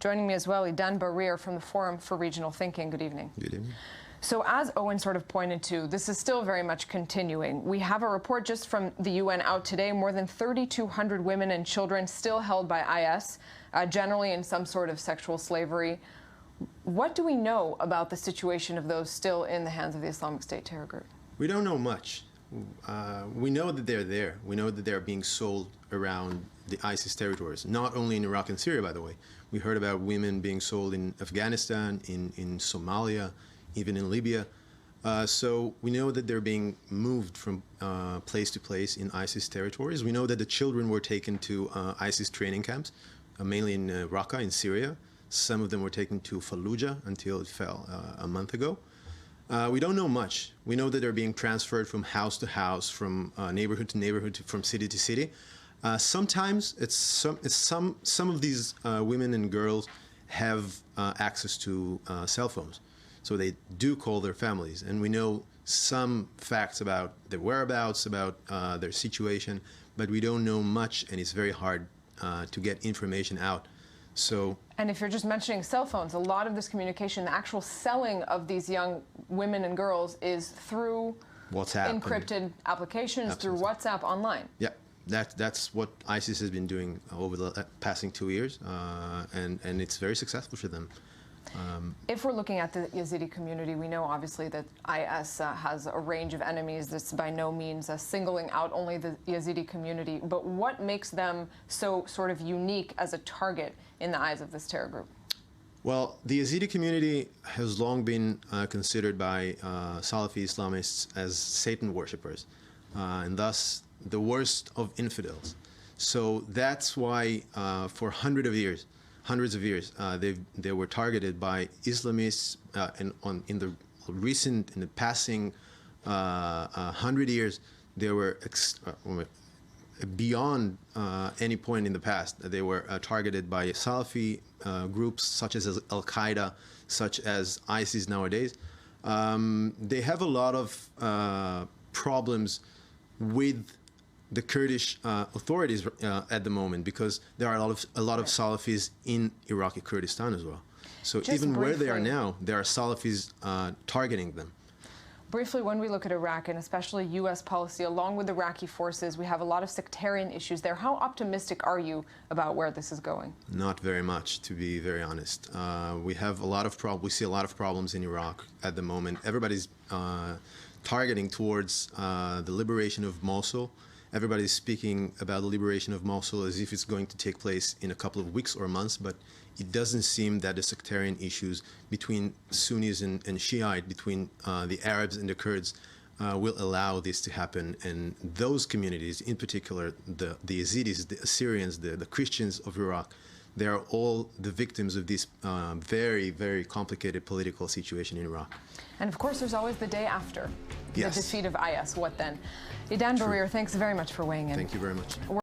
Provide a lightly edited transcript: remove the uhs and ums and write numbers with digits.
Joining me as well, Idan Barir from the Forum for Regional Thinking. Good evening. Good evening. So as Owen sort of pointed to, this is still very much continuing. We have a report just from the UN out today, more than 3,200 women and children still held by IS, generally in some sort of sexual slavery. What do we know about the situation of those still in the hands of the Islamic State terror group? We don't know much. We know that they're there. We know that they're being sold around the ISIS territories, not only in Iraq and Syria, by the way. We heard about women being sold in Afghanistan, in Somalia, even in Libya. So we know that they're being moved from place to place in ISIS territories. We know that the children were taken to ISIS training camps, mainly in Raqqa, in Syria. Some of them were taken to Fallujah until it fell a month ago. We don't know much. We know that they're being transferred from house to house, from neighborhood to neighborhood, from city to city. Sometimes some of these women and girls have access to cell phones, so they do call their families, and we know some facts about their whereabouts, about their situation, but we don't know much, and it's very hard to get information out. So, and if you're just mentioning cell phones, a lot of this communication, the actual selling of these young women and girls is through WhatsApp, encrypted applications, absolutely, through WhatsApp online. Yeah, that's what ISIS has been doing over the passing 2 years, and it's very successful for them. If we're looking at the Yazidi community, we know obviously that IS has a range of enemies. This by no means singling out only the Yazidi community, but what makes them so sort of unique as a target in the eyes of this terror group? Well, the Yazidi community has long been considered by Salafi Islamists as Satan worshippers, and thus the worst of infidels. So that's why for hundreds of years, they were targeted by Islamists, in the passing 100 years, they were beyond any point in the past. They were targeted by Salafi groups such as Al-Qaeda, such as ISIS nowadays. They have a lot of problems with the Kurdish authorities at the moment, because there are a lot of Salafis in Iraqi Kurdistan as well. So just even briefly, where they are now, there are Salafis targeting them. Briefly, when we look at Iraq, and especially U.S. policy, along with Iraqi forces, we have a lot of sectarian issues there. How optimistic are you about where this is going? Not very much, to be very honest. We have a lot of we see a lot of problems in Iraq at the moment. Everybody's targeting towards the liberation of Mosul. Everybody's speaking about the liberation of Mosul as if it's going to take place in a couple of weeks or months, but it doesn't seem that the sectarian issues between Sunnis and Shiite, between the Arabs and the Kurds, will allow this to happen. And those communities, in particular, the Yazidis, the Assyrians, the Christians of Iraq, they are all the victims of this very, very complicated political situation in Iraq. And of course, there's always the day after the Yes. defeat of IS. What then? Idan Barir, thanks very much for weighing in. Thank you very much.